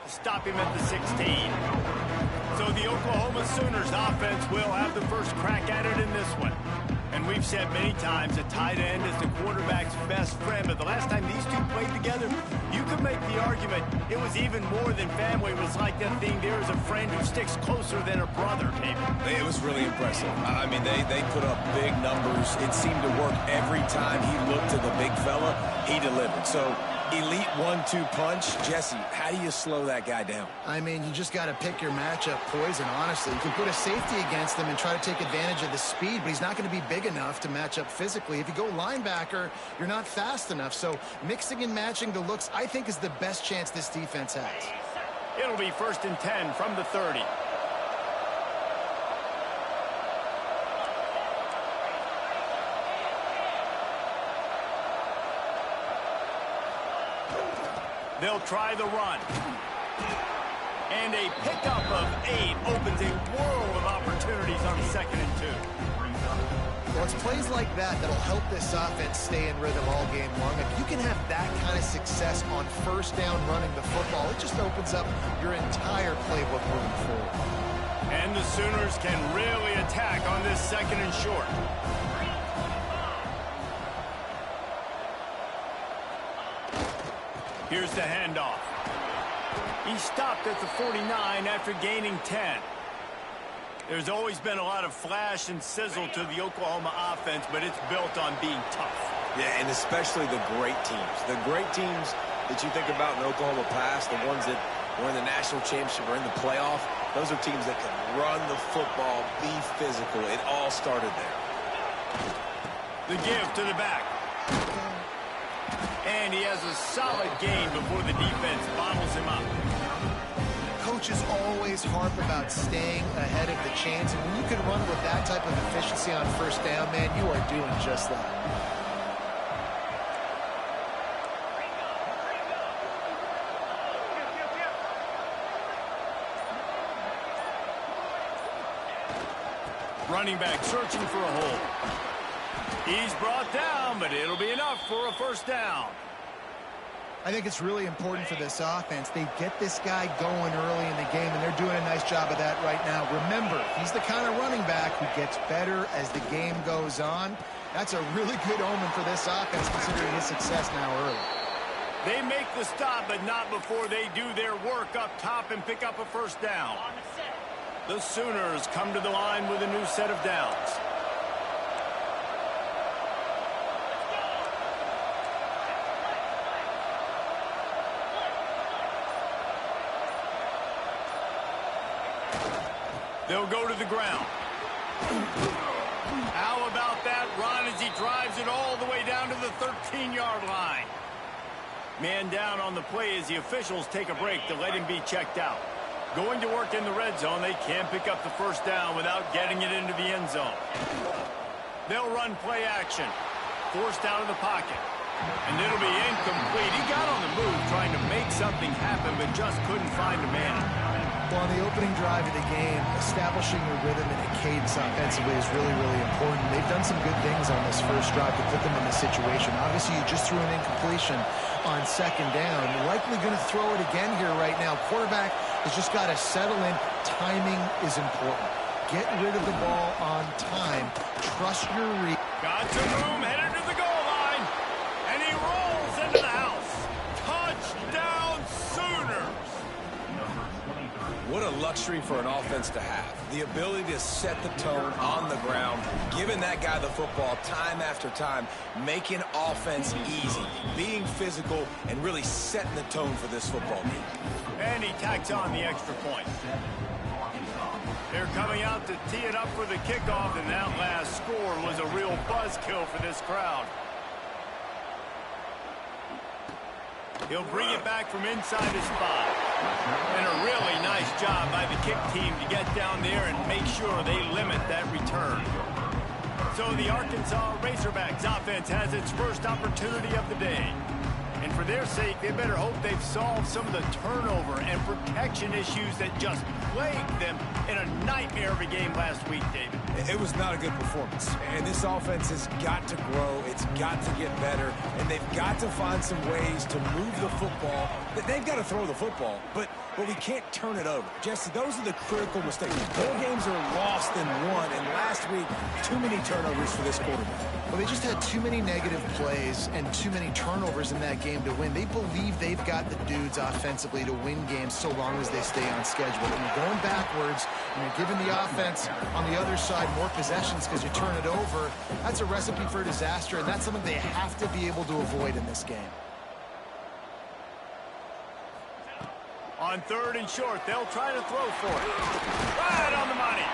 to stop him at the 16. So the Oklahoma Sooners offense will have the first crack at it in this one. And we've said many times a tight end is the quarterback's best friend, but the last time these two played together, you could make the argument it was even more than family. It was like that thing, there is a friend who sticks closer than a brother, maybe. It was really impressive. I mean, they put up big numbers. It seemed to work every time he looked to the big fella, he delivered. So, elite 1-2 punch. Jesse, how do you slow that guy down? I mean, you just got to pick your matchup poison, honestly. You can put a safety against him and try to take advantage of the speed, but he's not going to be big enough to match up physically. If you go linebacker, you're not fast enough. So mixing and matching the looks, I think, is the best chance this defense has. It'll be 1st and 10 from the 30. They'll try the run. And a pickup of 8 opens a world of opportunities on 2nd and 2. Well, it's plays like that that'll help this offense stay in rhythm all game long. If you can have that kind of success on 1st down running the football, it just opens up your entire playbook moving forward. And the Sooners can really attack on this 2nd and short. Here's the handoff. He stopped at the 49 after gaining 10. There's always been a lot of flash and sizzle to the Oklahoma offense, but it's built on being tough. Yeah, and especially the great teams. The great teams that you think about in Oklahoma past, the ones that were in the national championship or in the playoff, those are teams that can run the football, be physical. It all started there. The give to the back. And he has a solid gain before the defense bottles him up. Coaches always harp about staying ahead of the chains, and when you can run with that type of efficiency on 1st down, man, you are doing just that. Running back searching for a hole. He's brought down, but it'll be enough for a 1st down. I think it's really important for this offense. They get this guy going early in the game, and they're doing a nice job of that right now. Remember, he's the kind of running back who gets better as the game goes on. That's a really good omen for this offense, considering his success now early. They make the stop, but not before they do their work up top and pick up a 1st down. The Sooners come to the line with a new set of downs. They'll go to the ground. How about that run as he drives it all the way down to the 13-yard line? Man down on the play as the officials take a break to let him be checked out. Going to work in the red zone, they can't pick up the 1st down without getting it into the end zone. They'll run play action. Forced out of the pocket. And it'll be incomplete. He got on the move trying to make something happen, but just couldn't find a man. Well, on the opening drive of the game, establishing a rhythm and a cadence offensively is really, really important. They've done some good things on this 1st drive to put them in this situation. Obviously, you just threw an incompletion on 2nd down. You're likely going to throw it again here right now. Quarterback has just got to settle in. Timing is important. Get rid of the ball on time. Trust your read. Got some room, headed to the goal line. And he rolls into the house. Touchdown, Sooners! What a luxury for an offense to have. The ability to set the tone on the ground, giving that guy the football time after time, making offense easy, being physical, and really setting the tone for this football team. And he tacks on the extra point. They're coming out to tee it up for the kickoff, and that last score was a real buzzkill for this crowd. He'll bring it back from inside his spot. And a really nice job by the kick team to get down there and make sure they limit that return. So the Arkansas Razorbacks offense has its first opportunity of the day. And for their sake, they better hope they've solved some of the turnover and protection issues that just plagued them in a nightmare of a game last week, David. It was not a good performance. And this offense has got to grow. It's got to get better. And they've got to find some ways to move the football. They've got to throw the football, but we can't turn it over. Jesse, those are the critical mistakes. More games are lost than won. And last week, too many turnovers for this quarterback. Well, they just had too many negative plays and too many turnovers in that game to win. They believe they've got the dudes offensively to win games so long as they stay on schedule. When you're going backwards and you're giving the offense on the other side more possessions because you turn it over, that's a recipe for disaster, and that's something they have to be able to avoid in this game. On 3rd and short, they'll try to throw for it. Right on the money.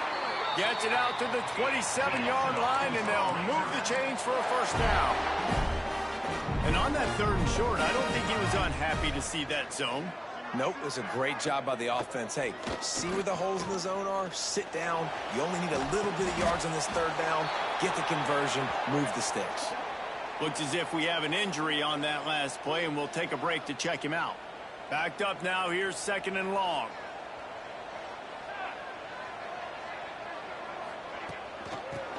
Gets it out to the 27-yard line, and they'll move the chains for a first down. And on that 3rd and short, I don't think he was unhappy to see that zone. Nope, it was a great job by the offense. Hey, see where the holes in the zone are? Sit down. You only need a little bit of yards on this 3rd down. Get the conversion. Move the sticks. Looks as if we have an injury on that last play, and we'll take a break to check him out. Backed up now. Here's 2nd and long.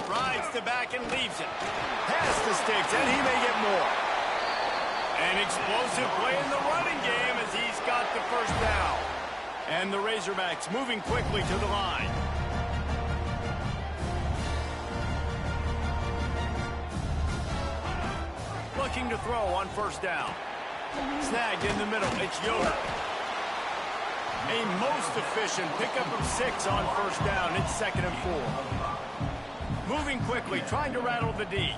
Rides the back and leaves it. Past the sticks, and he may get more. An explosive play in the running game as he's got the first down. And the Razorbacks moving quickly to the line. Looking to throw on first down. Snagged in the middle. It's Yoder. A most efficient pickup of 6 on first down. It's 2nd and 4. Moving quickly, trying to rattle the D.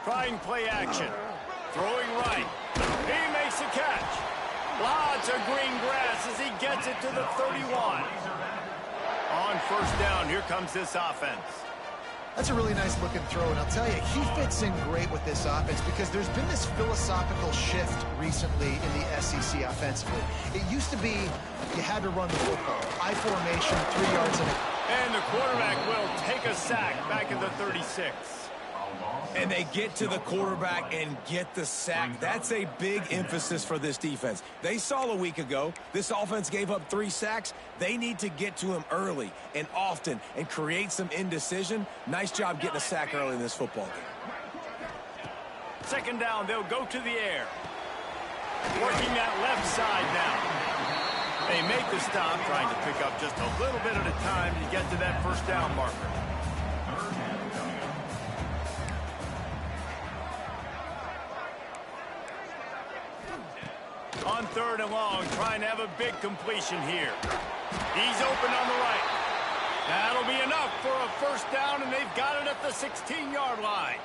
Trying play action. Throwing right. He makes a catch. Lots of green grass as he gets it to the 31. On first down, here comes this offense. That's a really nice looking throw, and I'll tell you, he fits in great with this offense because there's been this philosophical shift recently in the SEC offensively. It used to be you had to run the football. I formation, 3 yards in it. And the quarterback will take a sack back at the 36. And they get to the quarterback and get the sack. That's a big emphasis for this defense. They saw a week ago, this offense gave up 3 sacks. They need to get to him early and often and create some indecision. Nice job getting a sack early in this football game. 2nd down, they'll go to the air. Working that left side now. They make the stop, trying to pick up just a little bit at a time to get to that first down marker. On 3rd and long, trying to have a big completion here. He's open on the right. That'll be enough for a first down, and they've got it at the 16-yard line.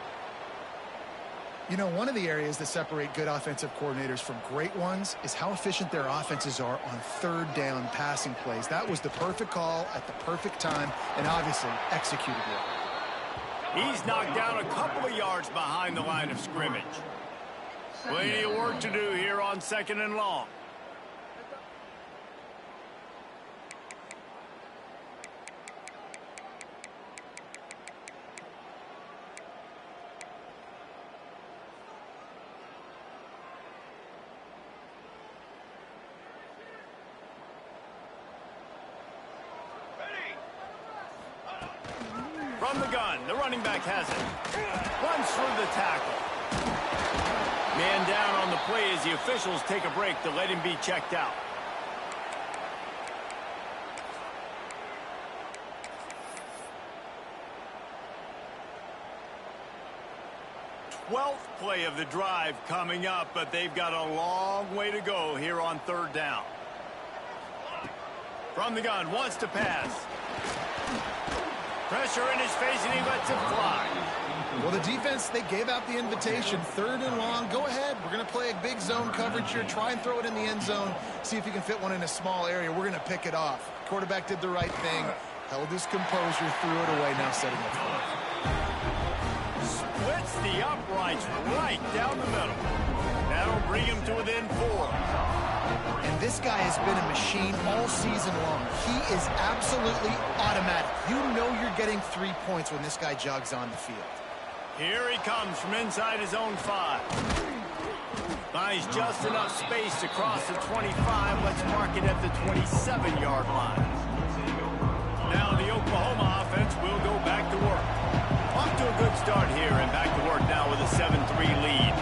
You know, one of the areas that separate good offensive coordinators from great ones is how efficient their offenses are on 3rd down passing plays. That was the perfect call at the perfect time, and obviously executed well. He's knocked down a couple of yards behind the line of scrimmage. Plenty of work to do here on 2nd and long. From the gun, the running back has it. Runs through the tackle. Man down on the play as the officials take a break to let him be checked out. Twelfth play of the drive coming up, but they've got a long way to go here on 3rd down. From the gun, wants to pass. Pressure in his face, and he lets it fly. Well, the defense, they gave out the invitation. 3rd and long. Go ahead. We're going to play a big zone coverage here. Try and throw it in the end zone. See if you can fit one in a small area. We're going to pick it off. Quarterback did the right thing. Held his composure, threw it away. Now setting up for it. Splits the uprights right down the middle. That'll bring him to within 4. And this guy has been a machine all season long. He is absolutely automatic. You know you're getting 3 points when this guy jogs on the field. Here he comes from inside his own 5. Finds just enough space to cross the 25. Let's mark it at the 27-yard line. Now the Oklahoma offense will go back to work. Off to a good start here and back to work now with a 7-3 lead.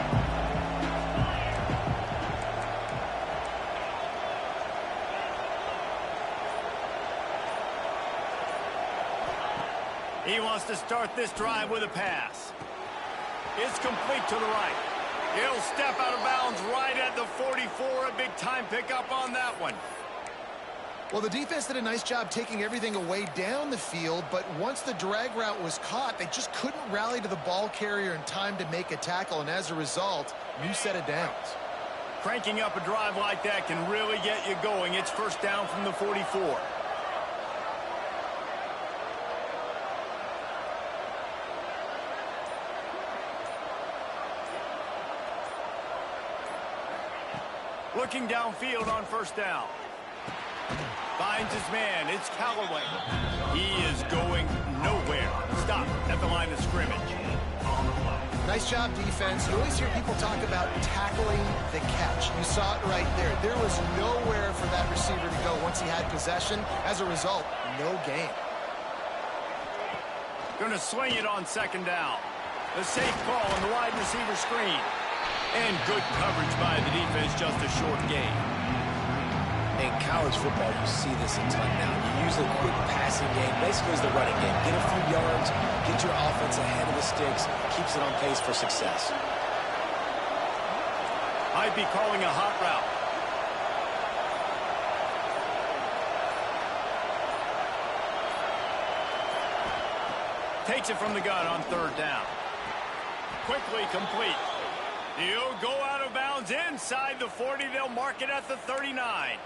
He wants to start this drive with a pass. It's complete to the right. He'll step out of bounds right at the 44. A big-time pickup on that one. Well, the defense did a nice job taking everything away down the field, but once the drag route was caught, they just couldn't rally to the ball carrier in time to make a tackle, and as a result, new set of downs. Cranking up a drive like that can really get you going. It's first down from the 44. Looking downfield on first down. Finds his man. It's Callaway. He is going nowhere. Stop at the line of scrimmage. Nice job, defense. You always hear people talk about tackling the catch. You saw it right there. There was nowhere for that receiver to go once he had possession. As a result, no gain. Going to swing it on second down. The safe call on the wide receiver screen. And good coverage by the defense, just a short gain. In college football, you see this a ton now. You use a quick passing game, basically as the running game. Get a few yards, get your offense ahead of the sticks, keeps it on pace for success. Might be calling a hot route. Takes it from the gun on third down. Quickly complete. He'll go out of bounds inside the 40. They'll mark it at the 39.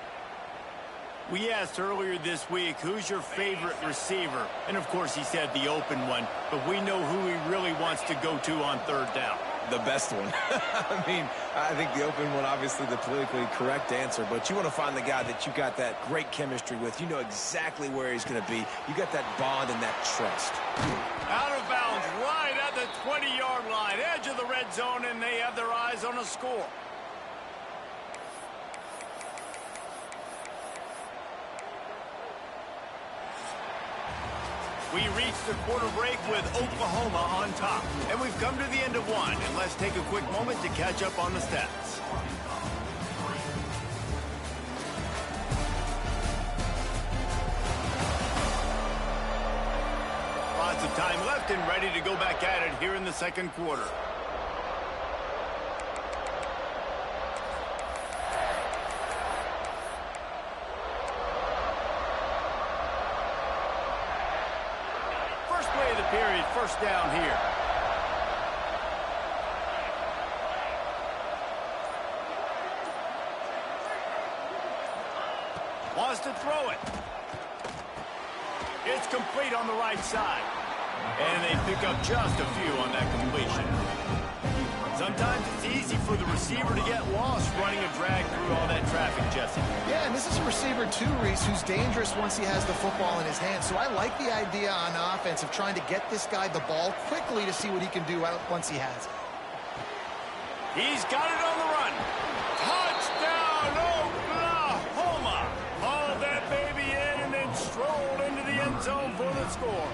We asked earlier this week, who's your favorite receiver? And, of course, he said the open one. But we know who he really wants to go to on third down. The best one. I mean, I think the open one, obviously the politically correct answer, but you want to find the guy that you got that great chemistry with. You know exactly where he's going to be. You got that bond and that trust. Out of bounds right at the 20-yard line, edge of the red zone, and they have their eyes on a score. We reached the quarter break with Oklahoma on top. And we've come to the end of one. And let's take a quick moment to catch up on the stats. Lots of time left and ready to go back at it here in the second quarter. Period, first down here. Wants to throw it. It's complete on the right side. And they pick up just a few on that completion. Sometimes it's easy for the receiver to get lost running a drag through all that traffic, Jesse. Yeah, and this is a receiver too, Reese, who's dangerous once he has the football in his hands. So I like the idea on offense of trying to get this guy the ball quickly to see what he can do once he has it. He's got it on the run. Touchdown, Oklahoma! Hauled that baby in and then strolled into the end zone for the score.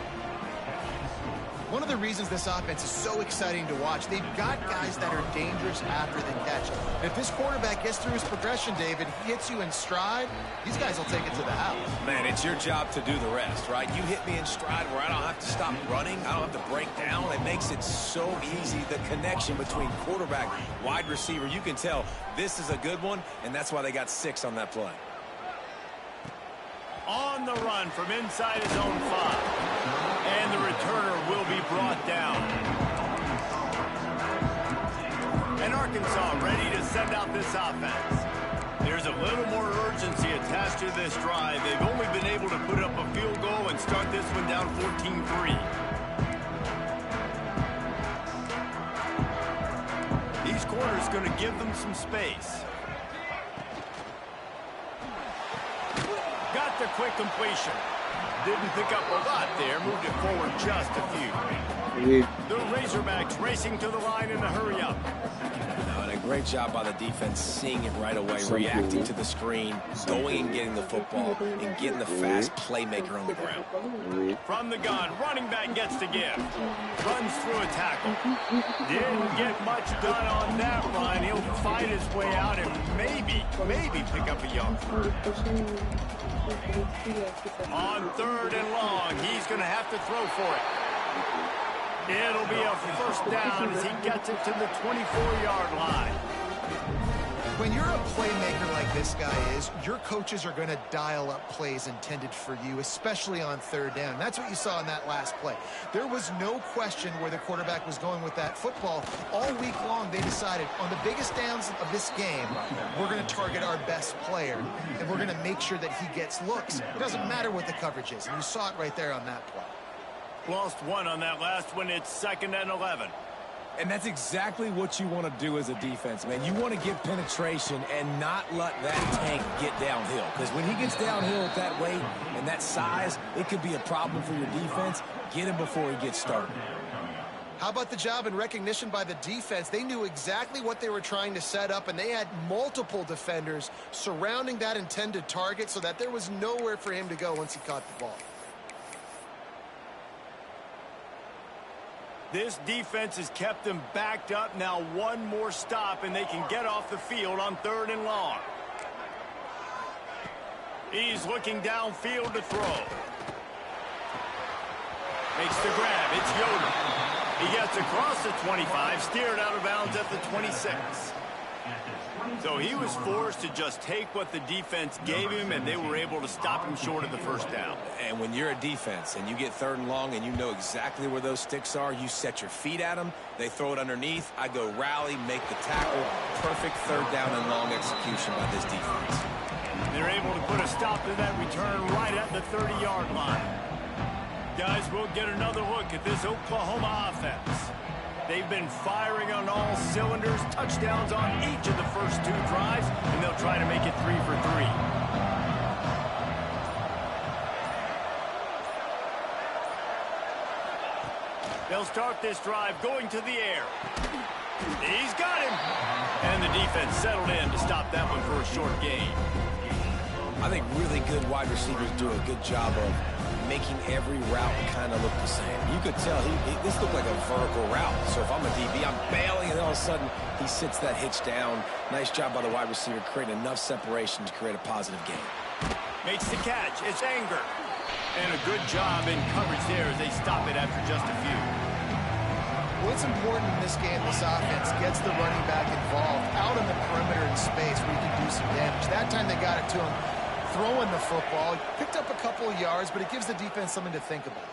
One of the reasons this offense is so exciting to watch, they've got guys that are dangerous after the catch. If this quarterback gets through his progression, David, he hits you in stride, these guys will take it to the house. Man, it's your job to do the rest, right? You hit me in stride where I don't have to stop running. I don't have to break down. It makes it so easy. The connection between quarterback, wide receiver, you can tell this is a good one, and that's why they got 6 on that play. On the run from inside his own 5. And the returner will be brought down. And Arkansas ready to send out this offense. There's a little more urgency attached to this drive. They've only been able to put up a field goal and start this one down 14-3. These corners going to give them some space. Just a quick completion. Didn't pick up a lot there. Moved it forward just a few. The Razorbacks racing to the line in a hurry-up. And a great job by the defense, seeing it right away, reacting to the screen, going and getting the football, and getting the fast playmaker on the ground. From the gun, running back gets the gift. Runs through a tackle. Didn't get much done on that run. He'll fight his way out and maybe pick up a yard. On 3rd and long, he's going to have to throw for it. It'll be a first down as he gets it to the 24-yard line. When you're a playmaker like this guy is, your coaches are going to dial up plays intended for you, especially on 3rd down. That's what you saw in that last play. There was no question where the quarterback was going with that football. All week long, they decided on the biggest downs of this game, we're going to target our best player, and we're going to make sure that he gets looks. It doesn't matter what the coverage is, and you saw it right there on that play. Lost one on that last one. It's 2nd and 11. And that's exactly what you want to do as a defense, man. You want to get penetration and not let that tank get downhill. Because when he gets downhill at that weight and that size, it could be a problem for your defense. Get him before he gets started. How about the job and recognition by the defense? They knew exactly what they were trying to set up, and they had multiple defenders surrounding that intended target so that there was nowhere for him to go once he caught the ball. This defense has kept them backed up. Now one more stop, and they can get off the field on 3rd and long. He's looking downfield to throw. Makes the grab. It's Yoder. He gets across the 25, steered out of bounds at the 26. So he was forced to just take what the defense gave him, and they were able to stop him short of the first down. And when you're a defense and you get 3rd and long and you know exactly where those sticks are, you set your feet at them, they throw it underneath, I go rally, make the tackle. Perfect 3rd down and long execution by this defense. They're able to put a stop to that return right at the 30-yard line. Guys, we'll get another look at this Oklahoma offense. They've been firing on all cylinders, touchdowns on each of the first 2 drives, and they'll try to make it 3 for 3. They'll start this drive going to the air. He's got him. And the defense settled in to stop that one for a short gain. I think really good wide receivers do a good job of making every route kind of look the same. You could tell this looked like a vertical route. So if I'm a DB, I'm bailing, and all of a sudden he sits that hitch down. Nice job by the wide receiver, creating enough separation to create a positive gain. Makes the catch. It's Anger. And a good job in coverage there as they stop it after just a few. What's important in this game, this offense gets the running back involved out on the perimeter in space where he can do some damage. That time they got it to him. Throwing the football, picked up a couple of yards, but it gives the defense something to think about.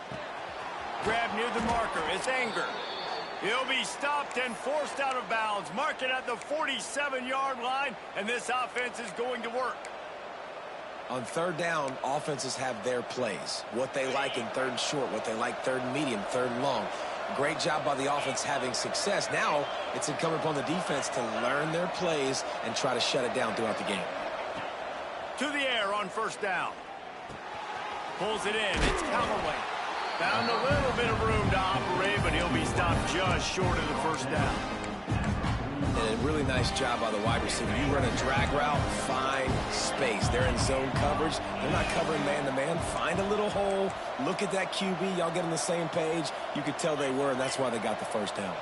Grab near the marker. It's Anger. He'll be stopped and forced out of bounds. Mark it at the 47-yard line, and this offense is going to work. On 3rd down, offenses have their plays. What they like in 3rd and short, what they like 3rd and medium, 3rd and long. Great job by the offense having success. Now it's incumbent upon the defense to learn their plays and try to shut it down throughout the game. To the air on 1st down. Pulls it in. It's Callaway. Found a little bit of room to operate, but he'll be stopped just short of the 1st down. And a really nice job by the wide receiver. You run a drag route, find space. They're in zone coverage. They're not covering man-to-man. Find a little hole. Look at that QB. Y'all get on the same page. You could tell they were, and that's why they got the 1st down.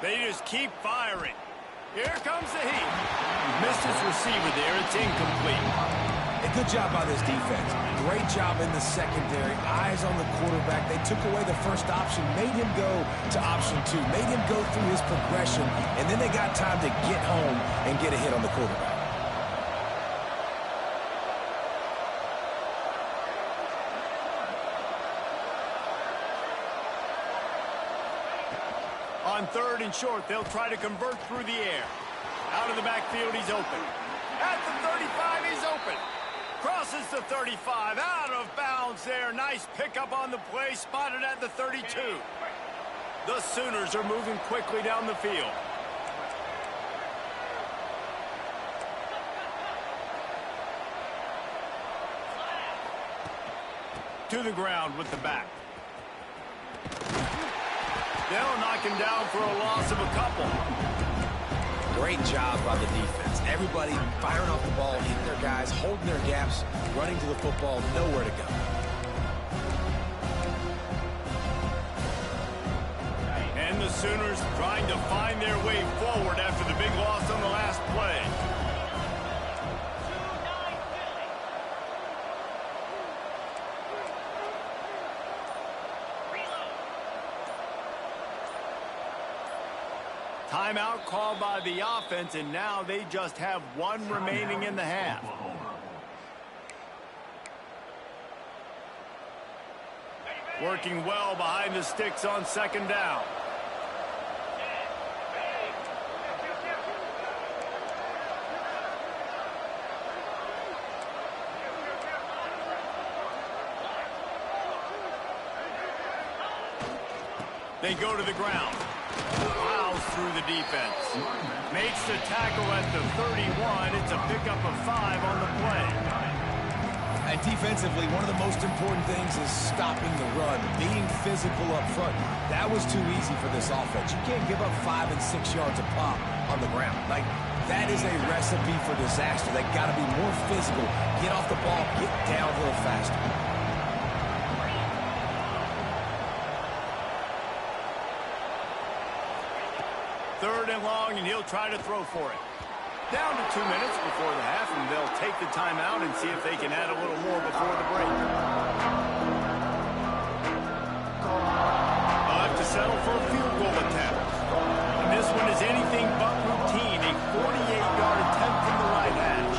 They just keep firing. Here comes the heat. Missed his receiver there. It's incomplete. A good job by this defense. Great job in the secondary. Eyes on the quarterback. They took away the first option, made him go to option 2, made him go through his progression, and then they got time to get home and get a hit on the quarterback. On 3rd and short, they'll try to convert through the air. Out of the backfield, he's open. At the 35, he's open. Crosses the 35, out of bounds there. Nice pickup on the play, spotted at the 32. The Sooners are moving quickly down the field. To the ground with the back. They'll knock him down for a loss of a couple. Great job by the defense. Everybody firing off the ball, hitting their guys, holding their gaps, running to the football, nowhere to go. And the Sooners trying to find their way forward after the big loss on the last play. Timeout called by the offense, and now they just have one remaining in the half. Working well behind the sticks on second down. They go to the ground. Plows through the defense. Makes the tackle at the 31. It's a pickup of 5 on the play. And defensively, one of the most important things is stopping the run, being physical up front. That was too easy for this offense. You can't give up 5 and 6 yards a pop on the ground. Like, that is a recipe for disaster. They got to be more physical, get off the ball, get downhill faster. Third and long, and he'll try to throw for it. Down to 2 minutes before the half, and they'll take the timeout and see if they can add a little more before the break. They'll have to settle for a field goal attempt. And this one is anything but routine, a 48-yard attempt from the right hash.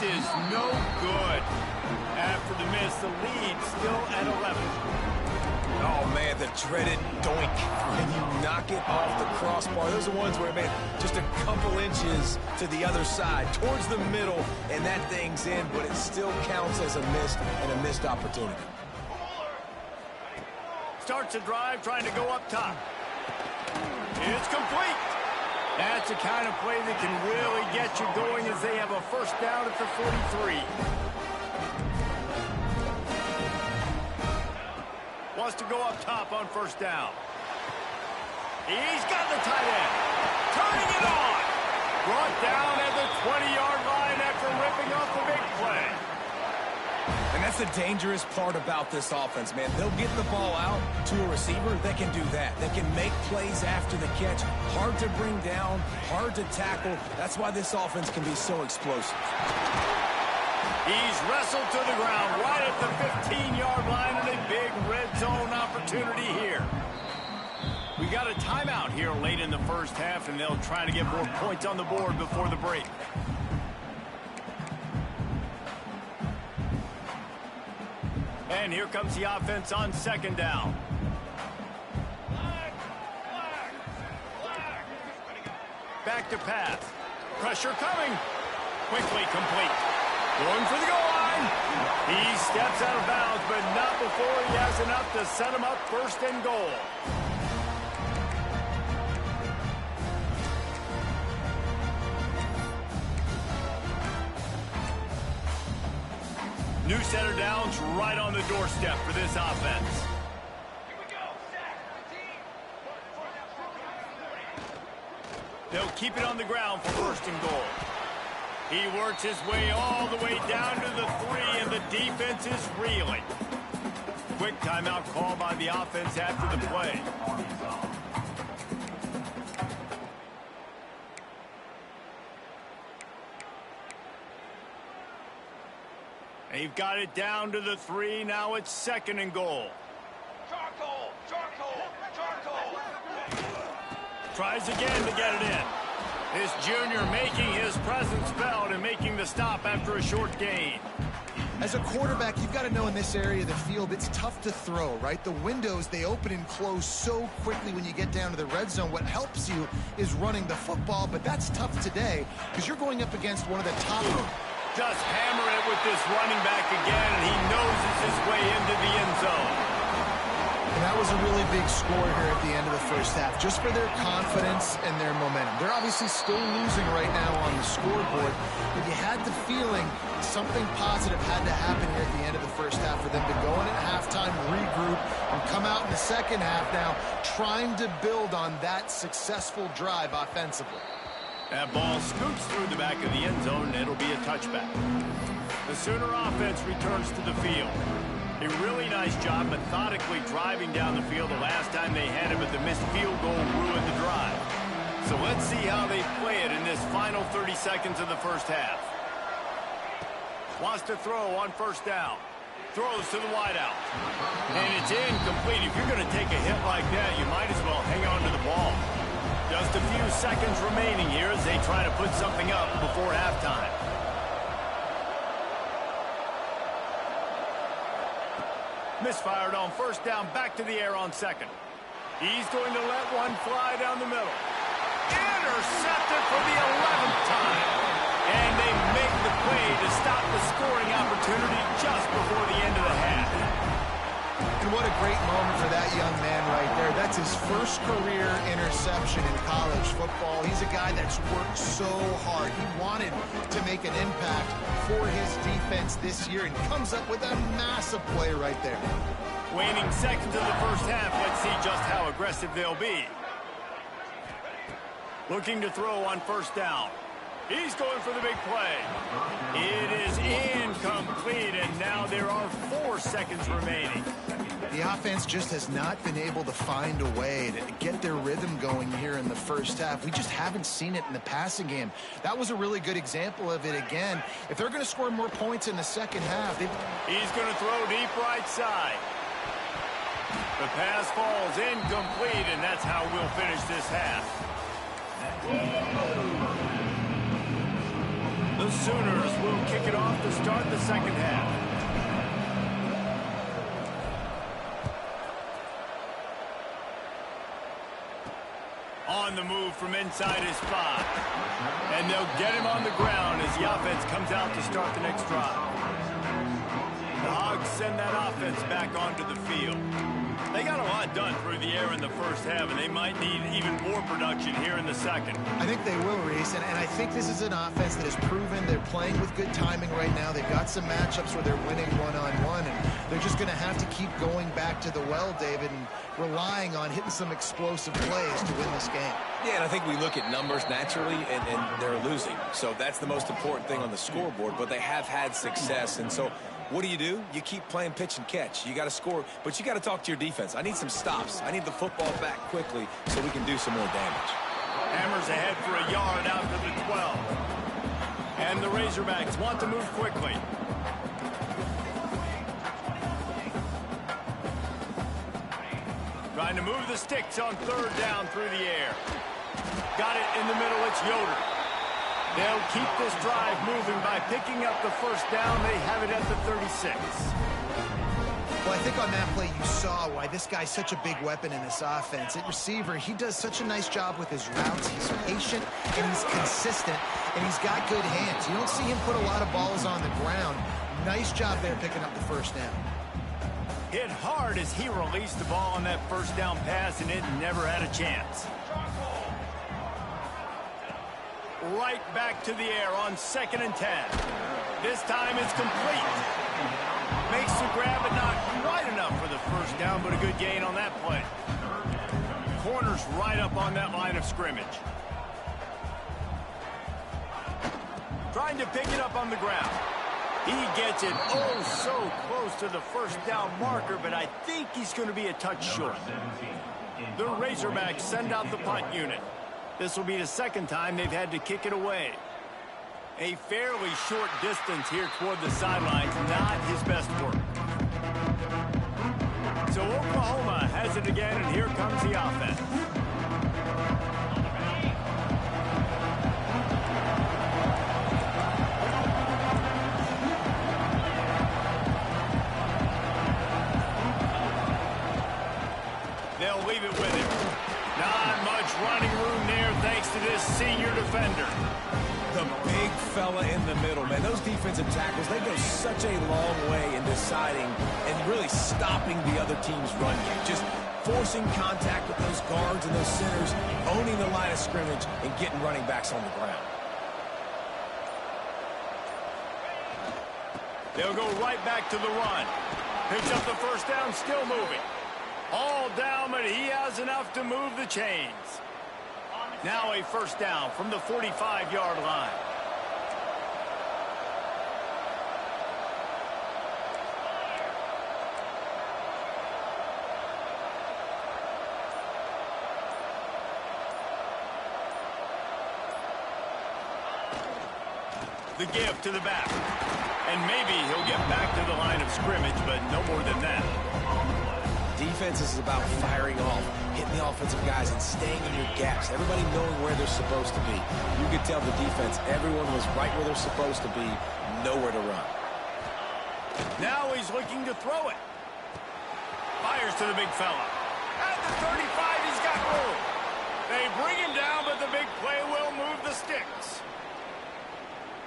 Is no good. After the miss, the lead still at 11. Oh, man, the dreaded doink. When you knock it off the crossbar, those are ones where, man, just a couple inches to the other side, towards the middle, and that thing's in, but it still counts as a miss and a missed opportunity. Starts a drive trying to go up top. It's complete. That's the kind of play that can really get you going as they have a first down at the 43. Wants to go up top on first down. He's got the tight end. Turning it on. Brought down at the 20-yard line after ripping off the big play. And that's the dangerous part about this offense, man. They'll get the ball out to a receiver. They can do that. They can make plays after the catch. Hard to bring down, hard to tackle. That's why this offense can be so explosive. He's wrestled to the ground right at the 15-yard line, and a big red zone opportunity here. We got a timeout here late in the first half, and they'll try to get more points on the board before the break. And here comes the offense on second down. Back to pass. Pressure coming. Quickly complete. Going for the goal line. He steps out of bounds, but not before he has enough to set him up first and goal. New center downs right on the doorstep for this offense. They'll keep it on the ground for first and goal. He works his way all the way down to the 3, and the defense is reeling. Quick timeout call by the offense after the play. They've got it down to the 3. Now it's second and goal. Charcoal! Charcoal! Charcoal! Tries again to get it in. This junior making his presence felt and making the stop after a short gain. As a quarterback, you've got to know in this area of the field, it's tough to throw, right? The windows, they open and close so quickly when you get down to the red zone. What helps you is running the football, but that's tough today because you're going up against one of the top. Just hammer it with this running back again, and he noses his way into the end zone. And that was a really big score here at the end of the first half, just for their confidence and their momentum. They're obviously still losing right now on the scoreboard, but you had the feeling something positive had to happen here at the end of the first half for them to go in at halftime, regroup, and come out in the second half now trying to build on that successful drive offensively. That ball scoots through the back of the end zone, and it'll be a touchback. The Sooner offense returns to the field. A really nice job methodically driving down the field. The last time they had him, but the missed field goal ruined the drive. So let's see how they play it in this final 30 seconds of the first half. Wants to throw on first down. Throws to the wideout. And it's incomplete. If you're going to take a hit like that, you might as well hang on to the ball. Just a few seconds remaining here as they try to put something up before halftime. Misfired on first down, back to the air on second. He's going to let one fly down the middle. Intercepted for the 11th time. And they make the play to stop the scoring opportunity just before the end of the half. And what a great moment for that young man right there. That's his first career interception in college football. He's a guy that's worked so hard. He wanted to make an impact for his defense this year and comes up with a massive play right there. Waning seconds of the first half. Let's see just how aggressive they'll be. Looking to throw on first down. He's going for the big play. It is incomplete, and now there are 4 seconds remaining. The offense just has not been able to find a way to get their rhythm going here in the first half. We just haven't seen it in the passing game. That was a really good example of it again. If they're going to score more points in the second half, he's going to throw deep right side. The pass falls incomplete, and that's how we'll finish this half. The Sooners will kick it off to start the second half. On the move from inside his 5. And they'll get him on the ground as the offense comes out to start the next drive. The Hogs send that offense back onto the field. They got a lot done through the air in the first half, and they might need even more production here in the second. I think they will, Reese, and I think this is an offense that has proven they're playing with good timing right now. They've got some matchups where they're winning one-on-one, and they're just going to have to keep going back to the well, David, and relying on hitting some explosive plays to win this game. Yeah, and I think we look at numbers naturally, and they're losing. So that's the most important thing on the scoreboard, but they have had success, and so what do? You keep playing pitch and catch. You got to score, but you got to talk to your defense. I need some stops. I need the football back quickly so we can do some more damage. Hammers ahead for a yard out to the 12. And the Razorbacks want to move quickly. Trying to move the sticks on third down through the air. Got it in the middle. It's Yoder. They'll keep this drive moving by picking up the first down. They have it at the 36. Well, I think on that play you saw why this guy's such a big weapon in this offense. At receiver, he does such a nice job with his routes. He's patient, and he's consistent, and he's got good hands. You don't see him put a lot of balls on the ground. Nice job there picking up the first down. Hit hard as he released the ball on that first down pass, and it never had a chance. Right back to the air on 2nd and 10. This time it's complete. Makes the grab, but not quite enough for the first down, but a good gain on that play. Corner's right up on that line of scrimmage. Trying to pick it up on the ground. He gets it oh so close to the first down marker, but I think he's going to be a touch short. The Razorbacks send out the punt unit. This will be the second time they've had to kick it away. A fairly short distance here toward the sidelines, not his best work. So Oklahoma has it again, and here comes the offense. They'll leave it with him. Not much running room there thanks to this senior defender. The big fella in the middle, man. Those defensive tackles, they go such a long way in deciding and really stopping the other team's run game. Just forcing contact with those guards and those centers, owning the line of scrimmage, and getting running backs on the ground. They'll go right back to the run. Picks up the first down, still moving. All down, but he has enough to move the chains. Now a first down from the 45-yard line. The give to the back. And maybe he'll get back to the line of scrimmage, but no more than that. Defense is about firing off, hitting the offensive guys, and staying in your gaps. Everybody knowing where they're supposed to be. You could tell the defense, everyone was right where they're supposed to be, nowhere to run. Now he's looking to throw it. Fires to the big fella. At the 35, he's got room. They bring him down, but the big play will move the sticks.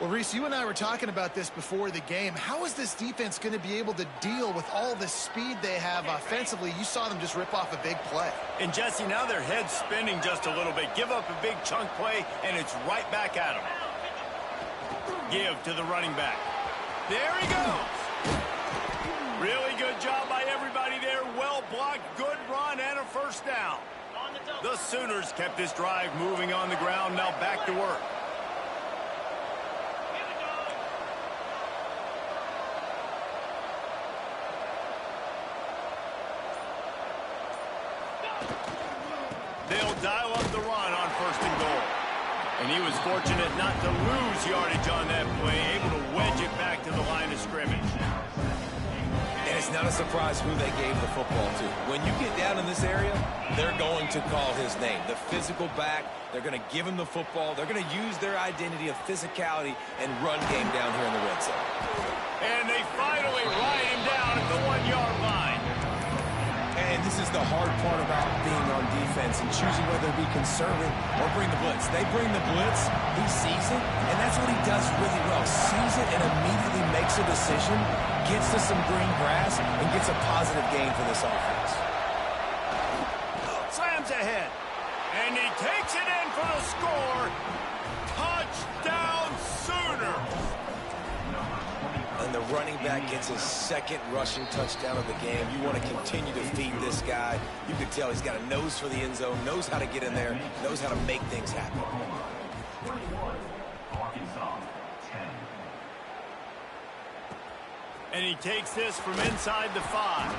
Well, Reese, you and I were talking about this before the game. How is this defense going to be able to deal with all the speed they have offensively? You saw them just rip off a big play. And, Jesse, now their head's spinning just a little bit. Give up a big chunk play, and it's right back at them. Give to the running back. There he goes. Really good job by everybody there. Well blocked, good run, and a first down. The Sooners kept this drive moving on the ground. Now back to work. They'll dial up the run on first and goal. And he was fortunate not to lose yardage on that play, able to wedge it back to the line of scrimmage. And it's not a surprise who they gave the football to. When you get down in this area, they're going to call his name. The physical back, they're going to give him the football. They're going to use their identity of physicality and run game down here in the red zone. And they finally ride him down at the 1-yard line. And this is the hard part about being on defense and choosing whether to be conservative or bring the blitz. They bring the blitz, he sees it, and that's what he does really well. Sees it and immediately makes a decision, gets to some green grass, and gets a positive gain for this offense. Slams ahead. And he takes it in for the score. Touchdown Sooners. And the running back gets his second rushing touchdown of the game. You want to continue to feed this guy. You can tell he's got a nose for the end zone, knows how to get in there, knows how to make things happen. And he takes this from inside the 5.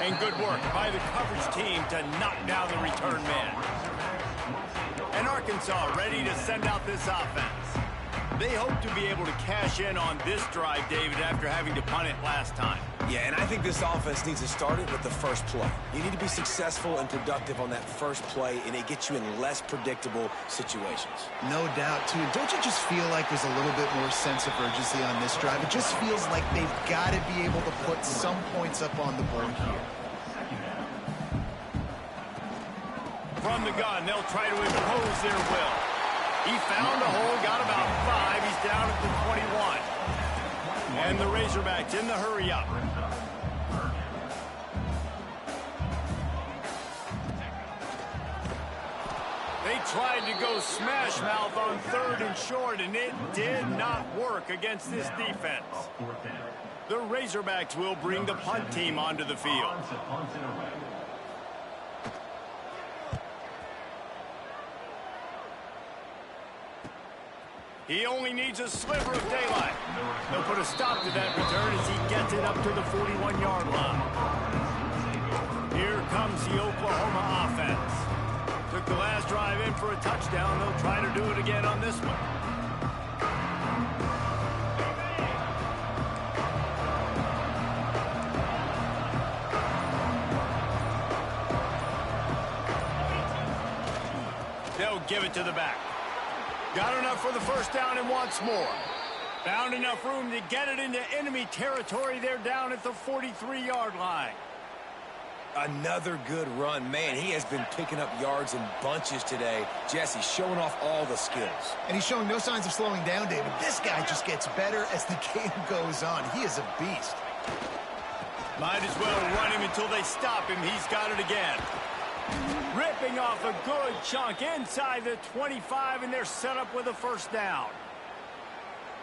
And good work by the coverage team to knock down the return man. And Arkansas ready to send out this offense. They hope to be able to cash in on this drive, David, after having to punt it last time. Yeah, and I think this offense needs to start it with the first play. You need to be successful and productive on that first play, and it gets you in less predictable situations. No doubt, too. Don't you just feel like there's a little bit more sense of urgency on this drive? It just feels like they've got to be able to put some points up on the board here. From the gun, they'll try to impose their will. He found a hole, got about 5. He's down at the 21. And the Razorbacks in the hurry-up. They tried to go smash mouth on 3rd and short, and it did not work against this defense. The Razorbacks will bring the punt team onto the field. He only needs a sliver of daylight. They'll put a stop to that return as he gets it up to the 41-yard line. Here comes the Oklahoma offense. Took the last drive in for a touchdown. They'll try to do it again on this one. They'll give it to the back. Got enough for the first down and wants more. Found enough room to get it into enemy territory. They're down at the 43-yard line. Another good run. Man, he has been picking up yards in bunches today. Jesse showing off all the skills. And he's showing no signs of slowing down, David. This guy just gets better as the game goes on. He is a beast. Might as well run him until they stop him. He's got it again. Ripping off a good chunk inside the 25, and they're set up with a first down.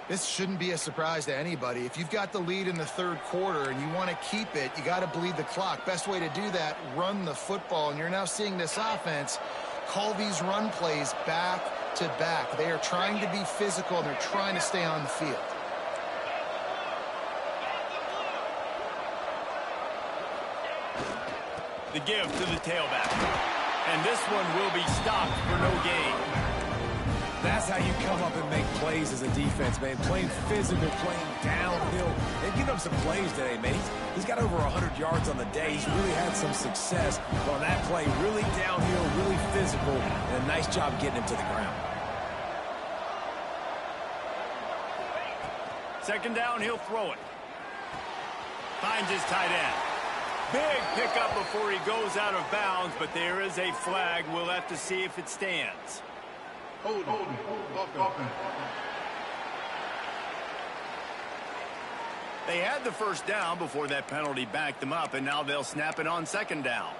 This shouldn't be a surprise to anybody. If you've got the lead in the third quarter and you want to keep it, you got to bleed the clock. Best way to do that, run the football. And you're now seeing this offense call these run plays back to back. They are trying to be physical, and they're trying to stay on the field. The give to the tailback. And this one will be stopped for no gain. That's how you come up and make plays as a defense, man. Playing physical, playing downhill. They've given up some plays today, man. He's got over 100 yards on the day. He's really had some success on that play. Really downhill, really physical, and a nice job getting him to the ground. Second down, he'll throw it. Finds his tight end. Big pickup before he goes out of bounds, but there is a flag. We'll have to see if it stands. Hold. They had the first down before that penalty backed them up, and now they'll snap it on second down.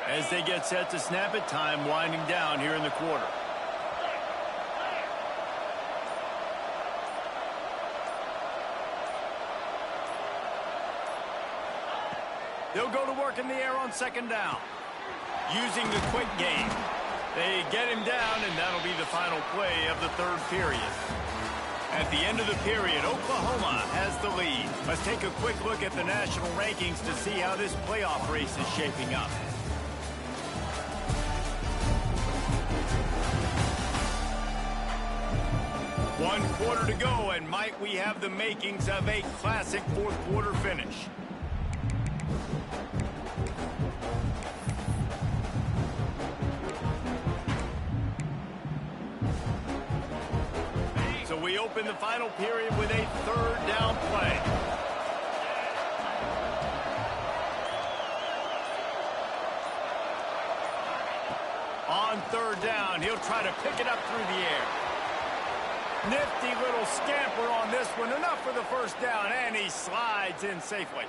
As they get set to snap it, time winding down here in the quarter. They'll go to work in the air on second down. Using the quick game. They get him down, and that'll be the final play of the third period. At the end of the period, Oklahoma has the lead. Let's take a quick look at the national rankings to see how this playoff race is shaping up. One quarter to go, and might we have the makings of a classic fourth quarter finish. So we open the final period with a third down play. On third down, he'll try to pick it up through the air. Nifty little scamper on this one. Enough for the first down, and he slides in safely.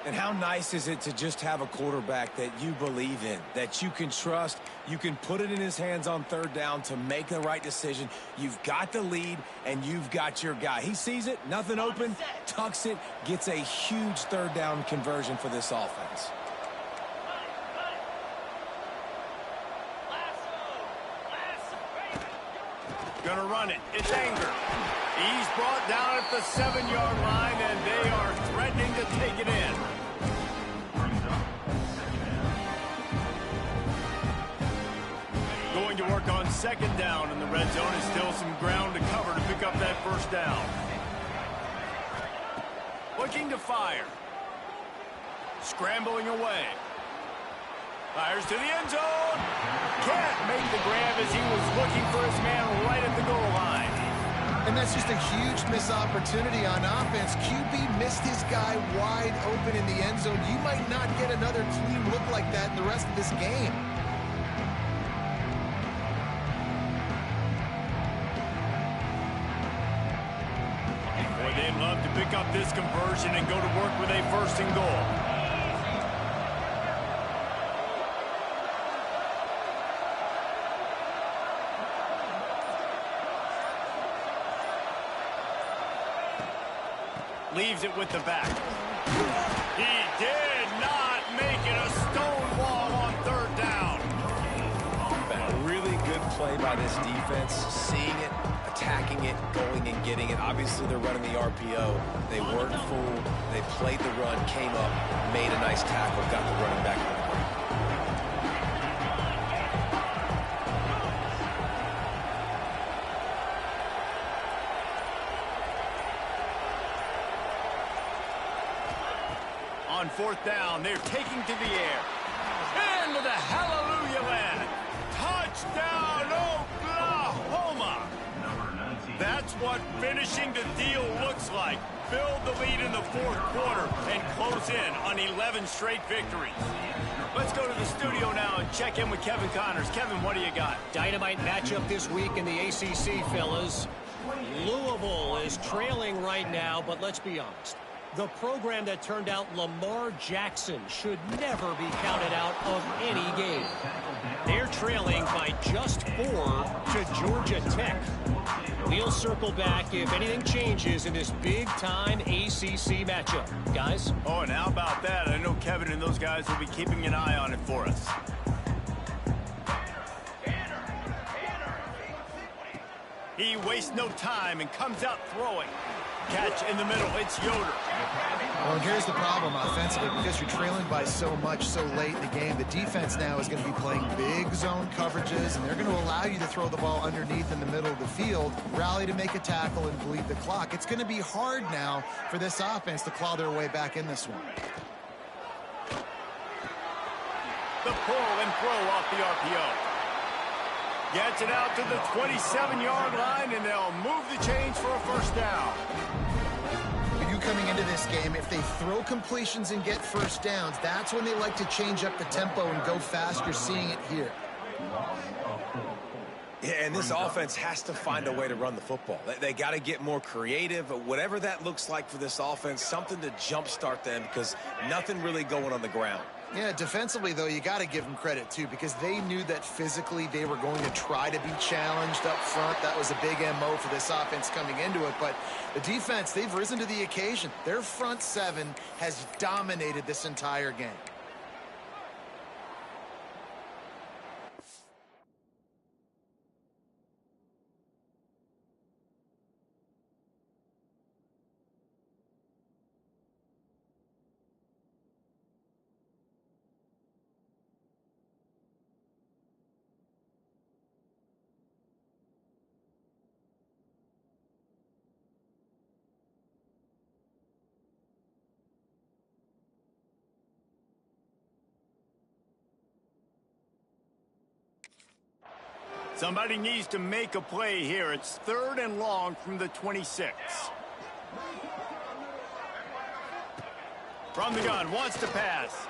And how nice is it to just have a quarterback that you believe in, that you can trust, you can put it in his hands on third down to make the right decision. You've got the lead, and you've got your guy. He sees it, nothing open, tucks it, gets a huge third down conversion for this offense. Gonna run it. It's Anger. He's brought down at the 7-yard line, and they are threatening to take it in. Going to work on second down in the red zone, and still some ground to cover to pick up that first down. Looking to fire. Scrambling away. Fires to the end zone. Can't make the grab as he was looking for his man right at the goal line. And that's just a huge missed opportunity on offense. QB missed his guy wide open in the end zone. You might not get another clean look like that in the rest of this game. Boy, they'd love to pick up this conversion and go to work with a first and goal. Leaves it with the back. He did not make it a stone wall on third down. A really good play by this defense, seeing it, attacking it, going and getting it. Obviously, they're running the RPO. They weren't fooled. They played the run, came up, made a nice tackle, got the running back on the ground. On fourth down, they're taking to the air. Into the hallelujah land. Touchdown, Oklahoma. That's what finishing the deal looks like. Build the lead in the fourth quarter and close in on 11 straight victories. Let's go to the studio now and check in with Kevin Connors. Kevin, what do you got? Dynamite matchup this week in the ACC, fellas. Louisville is trailing right now, but let's be honest. The program that turned out Lamar Jackson should never be counted out of any game. They're trailing by just 4 to Georgia Tech. We'll circle back if anything changes in this big-time ACC matchup. Guys? Oh, and how about that? I know Kevin and those guys will be keeping an eye on it for us. He wastes no time and comes out throwing. Catch in the middle. It's Yoder. Well, here's the problem offensively. Because you're trailing by so much so late in the game, the defense now is going to be playing big zone coverages, and they're going to allow you to throw the ball underneath in the middle of the field, rally to make a tackle, and bleed the clock. It's going to be hard now for this offense to claw their way back in this one. The pull and throw off the RPO. Gets it out to the 27-yard line, and they'll move the chains for a first down. You coming into this game, if they throw completions and get first downs, that's when they like to change up the tempo and go fast. You're seeing it here. Yeah, and this offense has to find a way to run the football. They got to get more creative, whatever that looks like for this offense, something to jumpstart them because nothing really going on the ground. Yeah, defensively, though, you got to give them credit, too, because they knew that physically they were going to try to be challenged up front. That was a big MO for this offense coming into it. But the defense, they've risen to the occasion. Their front seven has dominated this entire game. Somebody needs to make a play here. It's 3rd and long from the 26. From the gun, wants to pass.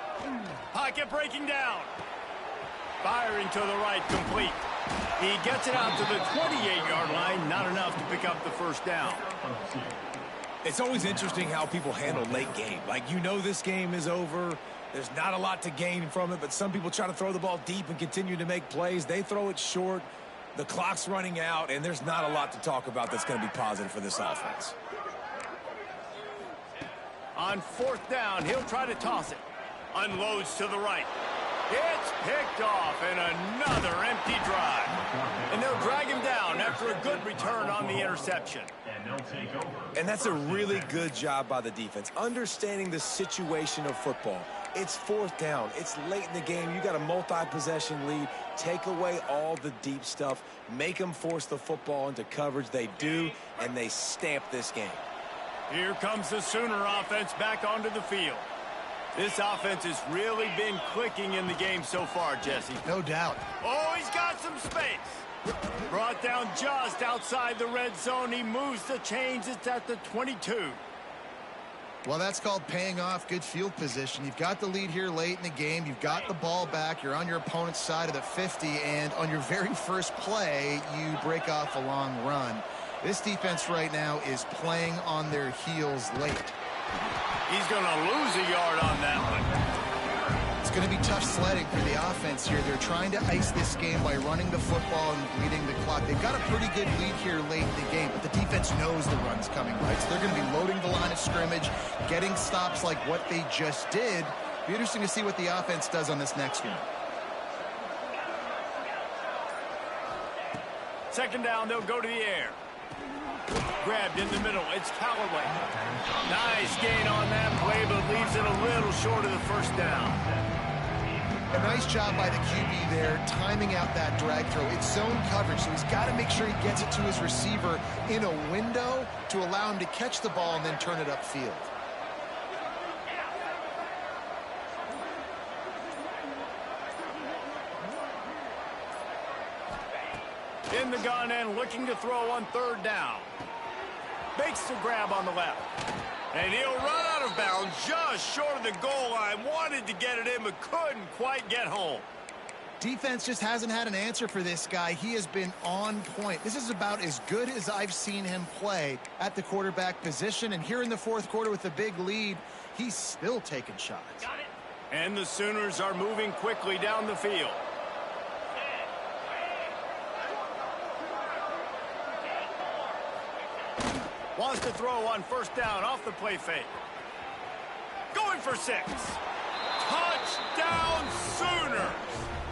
Pocket breaking down. Firing to the right, complete. He gets it out to the 28-yard line. Not enough to pick up the first down. It's always interesting how people handle late game. Like, you know this game is over. There's not a lot to gain from it, but some people try to throw the ball deep and continue to make plays. They throw it short. The clock's running out, and there's not a lot to talk about that's going to be positive for this offense. On 4th down, he'll try to toss it. Unloads to the right. It's picked off, and another empty drive. And they'll drag him down after a good return on the interception. And that's a really good job by the defense, understanding the situation of football. It's 4th down. It's late in the game. You got a multi-possession lead. Take away all the deep stuff. Make them force the football into coverage. They do, and they stamp this game. Here comes the Sooner offense back onto the field. This offense has really been clicking in the game so far, Jesse. No doubt. Oh, he's got some space. Brought down just outside the red zone. He moves the chains. It's at the 22. Well, that's called paying off good field position. You've got the lead here late in the game. You've got the ball back. You're on your opponent's side of the 50, and on your very first play, you break off a long run. This defense right now is playing on their heels late. He's going to lose a yard on that one. It's going to be tough sledding for the offense here. They're trying to ice this game by running the football and bleeding the clock. They've got a pretty good lead here late in the game, but the defense knows the run's coming, right? So they're going to be loading the line of scrimmage, getting stops like what they just did. Be interesting to see what the offense does on this next one. 2nd down, they'll go to the air. Grabbed in the middle. It's Callaway. Nice gain on that play, but leaves it a little short of the first down. A nice job by the QB there, timing out that drag throw. It's zone coverage, so he's got to make sure he gets it to his receiver in a window to allow him to catch the ball and then turn it upfield. In the gun and looking to throw on third down. Makes the grab on the left. And he'll run out of bounds just short of the goal line. Wanted to get it in, but couldn't quite get home. Defense just hasn't had an answer for this guy. He has been on point. This is about as good as I've seen him play at the quarterback position. And here in the fourth quarter with a big lead, he's still taking shots. Got it. And the Sooners are moving quickly down the field. Wants to throw on first down off the play fake. Going for 6. Touchdown Sooners!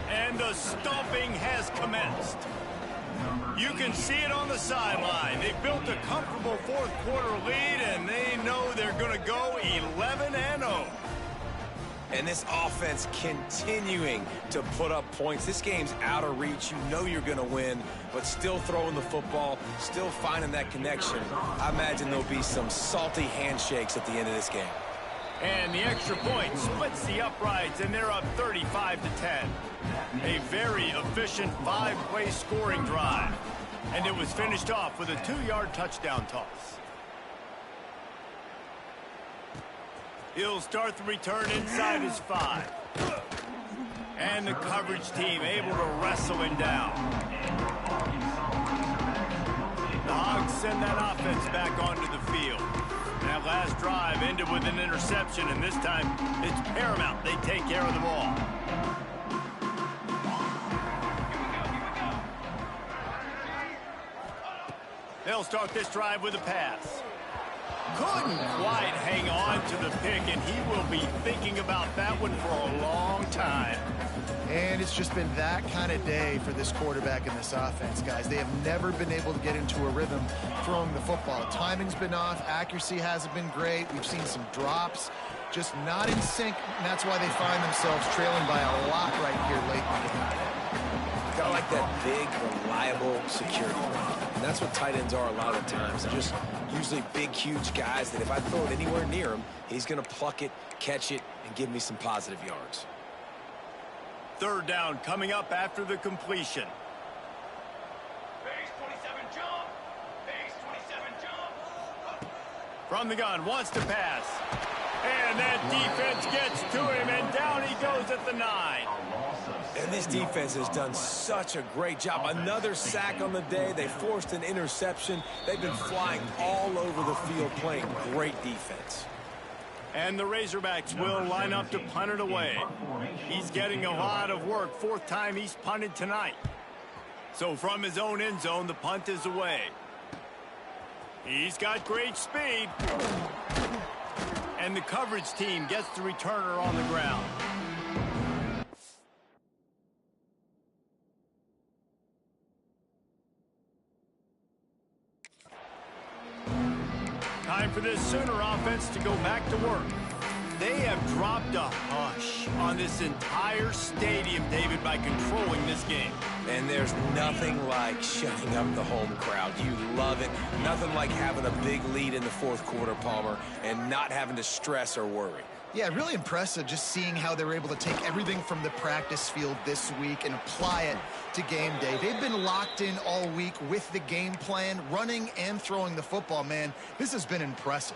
And the stomping has commenced. You can see it on the sideline. They built a comfortable fourth quarter lead, and they know they're going to go 11-0. And this offense continuing to put up points. This game's out of reach. You know you're going to win, but still throwing the football, still finding that connection. I imagine there'll be some salty handshakes at the end of this game. And the extra point splits the uprights, and they're up 35-10. A very efficient 5-play scoring drive. And it was finished off with a 2-yard touchdown toss. He'll start the return inside his 5. And the coverage team able to wrestle him down. The Hogs send that offense back onto the field. That last drive ended with an interception, and this time it's paramount they take care of the ball. They'll start this drive with a pass. Couldn't quite hang on to the pick, and he will be thinking about that one for a long time. And it's just been that kind of day for this quarterback and this offense, guys. They have never been able to get into a rhythm throwing the football. Timing's been off. Accuracy hasn't been great. We've seen some drops, just not in sync, and that's why they find themselves trailing by a lot right here late in the game. I like that big, reliable security blanket. And that's what tight ends are a lot of the times. They're just usually big, huge guys that if I throw it anywhere near him, he's going to pluck it, catch it, and give me some positive yards. Third down coming up after the completion. Base 27 jump. Base 27 jump. From the gun, wants to pass. And that defense gets to him, and down he goes at the 9. And this defense has done such a great job. Another sack on the day. They forced an interception. They've been flying all over the field playing great defense. And the Razorbacks will line up to punt it away. He's getting a lot of work. 4th time he's punted tonight. So from his own end zone, the punt is away. He's got great speed. And the coverage team gets the returner on the ground. Time for this Sooner offense to go back to work. They have dropped a hush on this entire stadium, David, by controlling this game. And there's nothing like shutting up the home crowd. You love it. Nothing like having a big lead in the fourth quarter, Palmer, and not having to stress or worry. Yeah, really impressive just seeing how they were able to take everything from the practice field this week and apply it to game day. They've been locked in all week with the game plan, running and throwing the football, man. This has been impressive.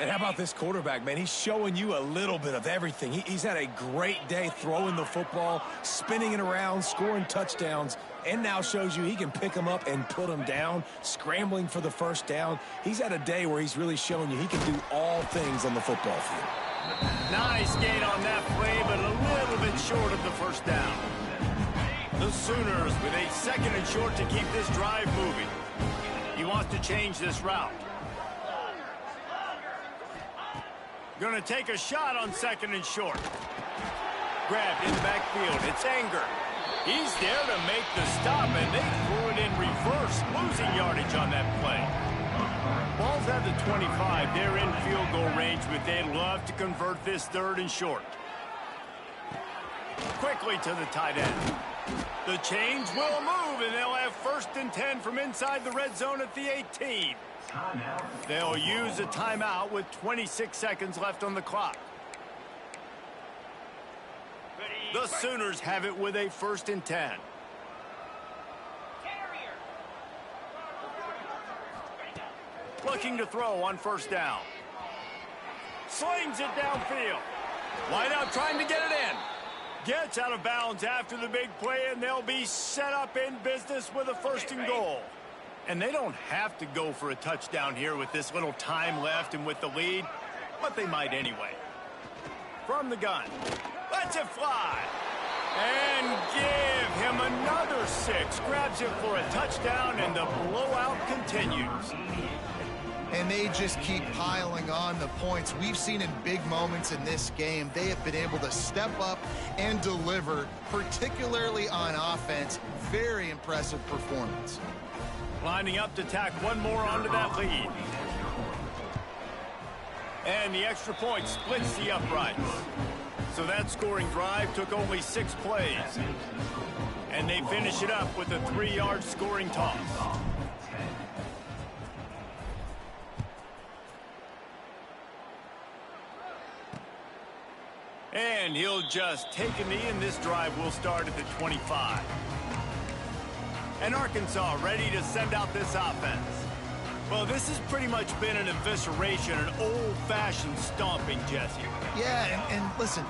And how about this quarterback, man? He's showing you a little bit of everything. He's had a great day throwing the football, spinning it around, scoring touchdowns, and now shows you he can pick them up and put them down, scrambling for the first down. He's had a day where he's really showing you he can do all things on the football field. Nice gain on that play, but a little bit short of the first down. The Sooners with a 2nd and short to keep this drive moving. He wants to change this route. Going to take a shot on 2nd and short. Grabbed in the backfield. It's Anger. He's there to make the stop, and they threw it in reverse, losing yardage on that play. Ball's at the 25. They're in field goal range, but they'd love to convert this 3rd and short. Quickly to the tight end. The change will move, and they'll have 1st and 10 from inside the red zone at the 18. They'll use a timeout with 26 seconds left on the clock. The Sooners have it with a 1st and 10. Looking to throw on first down. Slings it downfield. Wide out trying to get it in. Gets out of bounds after the big play, and they'll be set up in business with a 1st and goal. And they don't have to go for a touchdown here with this little time left and with the lead, but they might anyway. From the gun. Lets it fly. And give him another 6. Grabs it for a touchdown, and the blowout continues. And they just keep piling on the points. We've seen in big moments in this game, they have been able to step up and deliver, particularly on offense. Very impressive performance. Lining up to tack one more onto that lead. And the extra point splits the uprights. So that scoring drive took only 6 plays. And they finish it up with a 3-yard scoring toss. And he'll just take a knee, and this drive will start at the 25. And Arkansas ready to send out this offense. Well, this has pretty much been an evisceration, an old-fashioned stomping, Jesse. Yeah, and listen,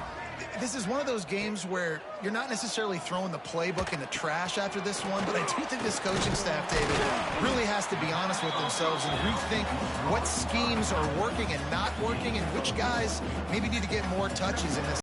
this is one of those games where you're not necessarily throwing the playbook in the trash after this one, but I do think this coaching staff, David, really has to be honest with themselves and rethink what schemes are working and not working and which guys maybe need to get more touches in this